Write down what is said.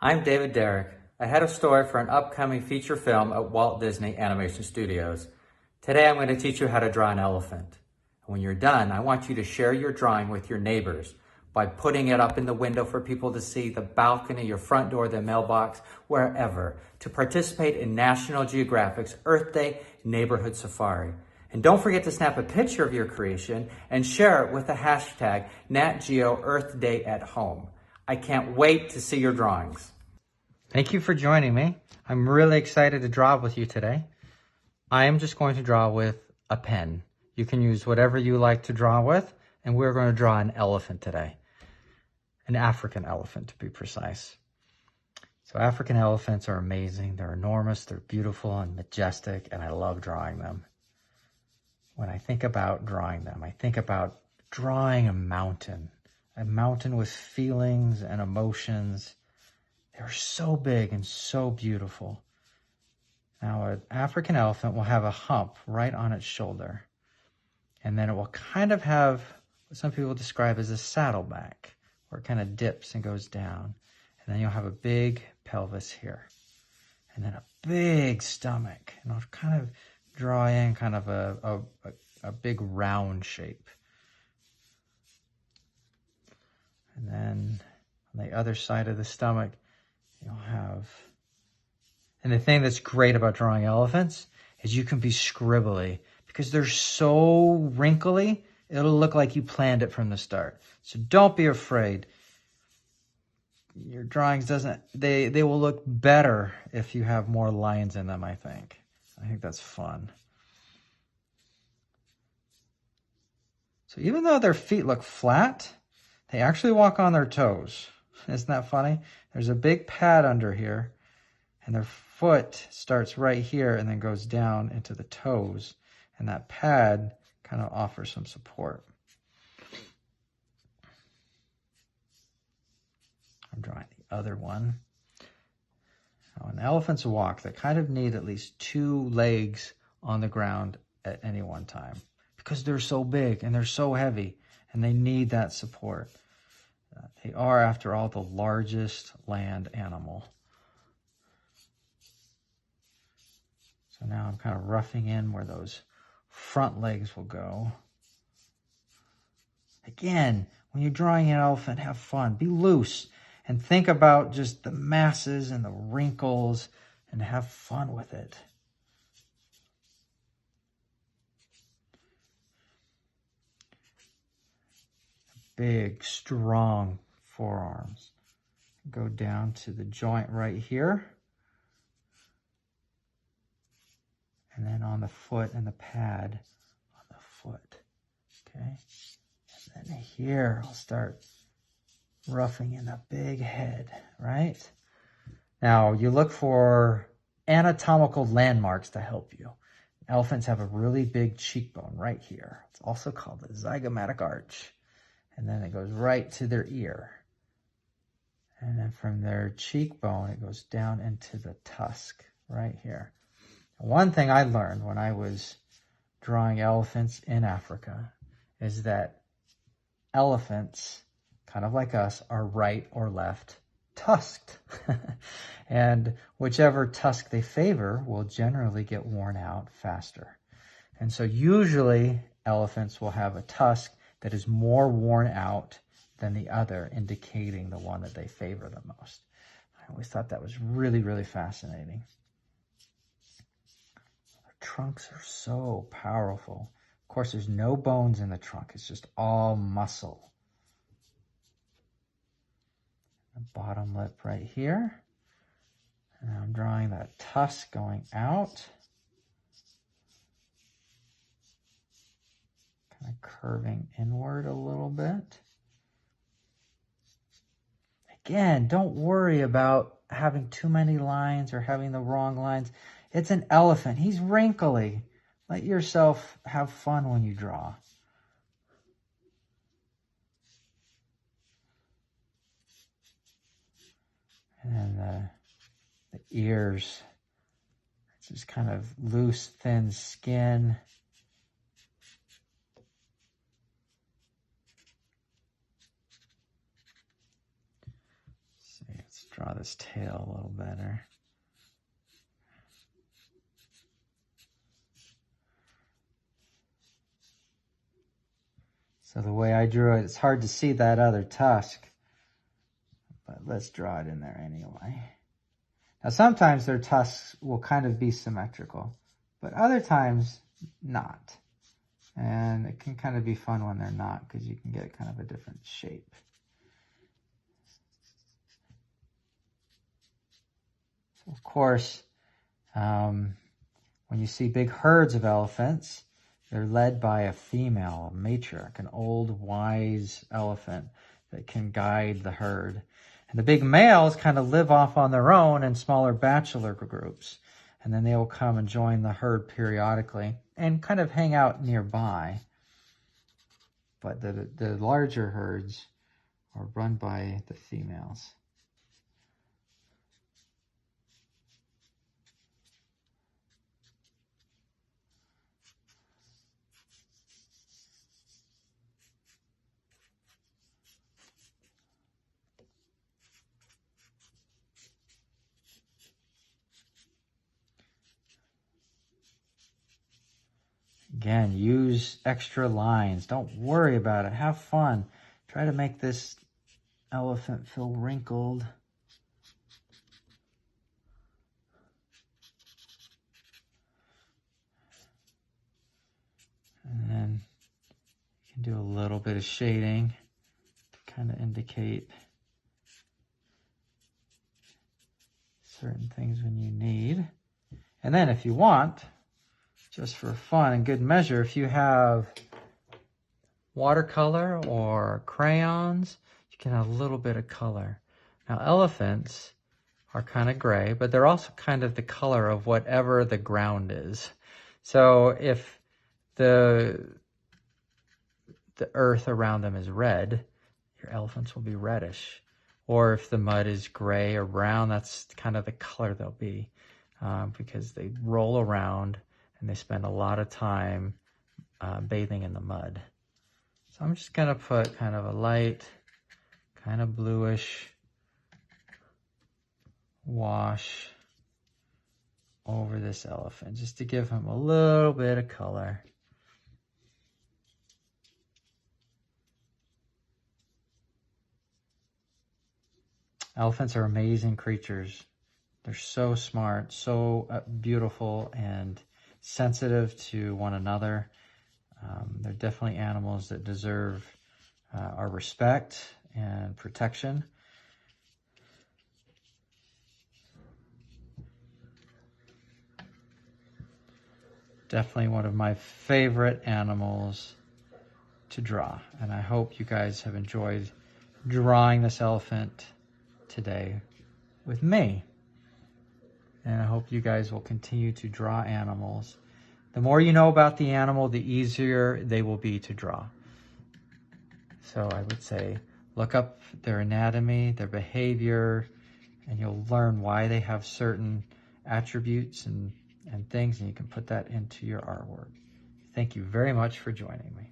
I'm David Derrick. I had a story for an upcoming feature film at Walt Disney Animation Studios. Today I'm going to teach you how to draw an elephant. When you're done, I want you to share your drawing with your neighbors by putting it up in the window for people to see, the balcony, your front door, the mailbox, wherever, to participate in National Geographic's Earth Day Neighborhood Safari. And don't forget to snap a picture of your creation and share it with the hashtag #NatGeoEarthDayAtHome. I can't wait to see your drawings. Thank you for joining me. I'm really excited to draw with you today. I am just going to draw with a pen. You can use whatever you like to draw with, and we're going to draw an elephant today. An African elephant, to be precise. So African elephants are amazing. They're enormous, they're beautiful and majestic, and I love drawing them. When I think about drawing them, I think about drawing a mountain with feelings and emotions. They're so big and so beautiful. Now, an African elephant will have a hump right on its shoulder, and then it will kind of have what some people describe as a saddleback, where it kind of dips and goes down. And then you'll have a big pelvis here, and then a big stomach. And I'll kind of draw in kind of a big round shape. And then on the other side of the stomach, you'll have, and the thing that's great about drawing elephants is you can be scribbly because they're so wrinkly, it'll look like you planned it from the start. So don't be afraid. Your drawings they will look better if you have more lines in them, I think. I think that's fun. So even though their feet look flat, they actually walk on their toes. Isn't that funny? There's a big pad under here, and their foot starts right here and then goes down into the toes, and that pad kind of offers some support. I'm drawing the other one. Now, an elephant's walk, they kind of need at least 2 legs on the ground at any one time because they're so big and they're so heavy and they need that support. They are, after all, the largest land animal. So now I'm kind of roughing in where those front legs will go. Again, when you're drawing an elephant, have fun. Be loose and think about just the masses and the wrinkles and have fun with it. Big, strong forearms. Go down to the joint right here. And then on the foot and the pad on the foot. Okay. And then here I'll start roughing in a big head, right? Now you look for anatomical landmarks to help you. Elephants have a really big cheekbone right here. It's also called the zygomatic arch. And then it goes right to their ear. And then from their cheekbone, it goes down into the tusk right here. One thing I learned when I was drawing elephants in Africa is that elephants, kind of like us, are right or left tusked. And whichever tusk they favor will generally get worn out faster. And so usually elephants will have a tusk that is more worn out than the other, indicating the one that they favor the most. I always thought that was really, really fascinating. The trunks are so powerful. Of course, there's no bones in the trunk. It's just all muscle. The bottom lip right here. And I'm drawing that tusk going out. Kind of curving inward a little bit. Again, don't worry about having too many lines or having the wrong lines. It's an elephant. He's wrinkly. Let yourself have fun when you draw. And then the ears, just kind of loose, thin skin. draw this tail a little better. So the way I drew it, it's hard to see that other tusk, but let's draw it in there anyway. Now sometimes their tusks will kind of be symmetrical, but other times not. And it can kind of be fun when they're not, because you can get kind of a different shape. So of course, when you see big herds of elephants, they're led by a female, a matriarch, an old wise elephant that can guide the herd. And the big males kind of live off on their own in smaller bachelor groups. And then they will come and join the herd periodically and kind of hang out nearby. But the larger herds are run by the females. Again, use extra lines. Don't worry about it. Have fun. Try to make this elephant feel wrinkled. And then you can do a little bit of shading to kind of indicate certain things when you need. And then if you want, just for fun and good measure, if you have watercolor or crayons, you can add a little bit of color. Now elephants are kind of gray, but they're also kind of the color of whatever the ground is. So if the earth around them is red, your elephants will be reddish. Or if the mud is gray or brown, that's kind of the color they'll be, because they roll around and they spend a lot of time bathing in the mud. So I'm just gonna put kind of a light, kind of bluish wash over this elephant, just to give him a little bit of color. Elephants are amazing creatures. They're so smart, so beautiful, and sensitive to one another. They're definitely animals that deserve our respect and protection. Definitely one of my favorite animals to draw, and I hope you guys have enjoyed drawing this elephant today with me. And I hope you guys will continue to draw animals. The more you know about the animal, the easier they will be to draw. So I would say look up their anatomy, their behavior, and you'll learn why they have certain attributes and things, and you can put that into your artwork. Thank you very much for joining me.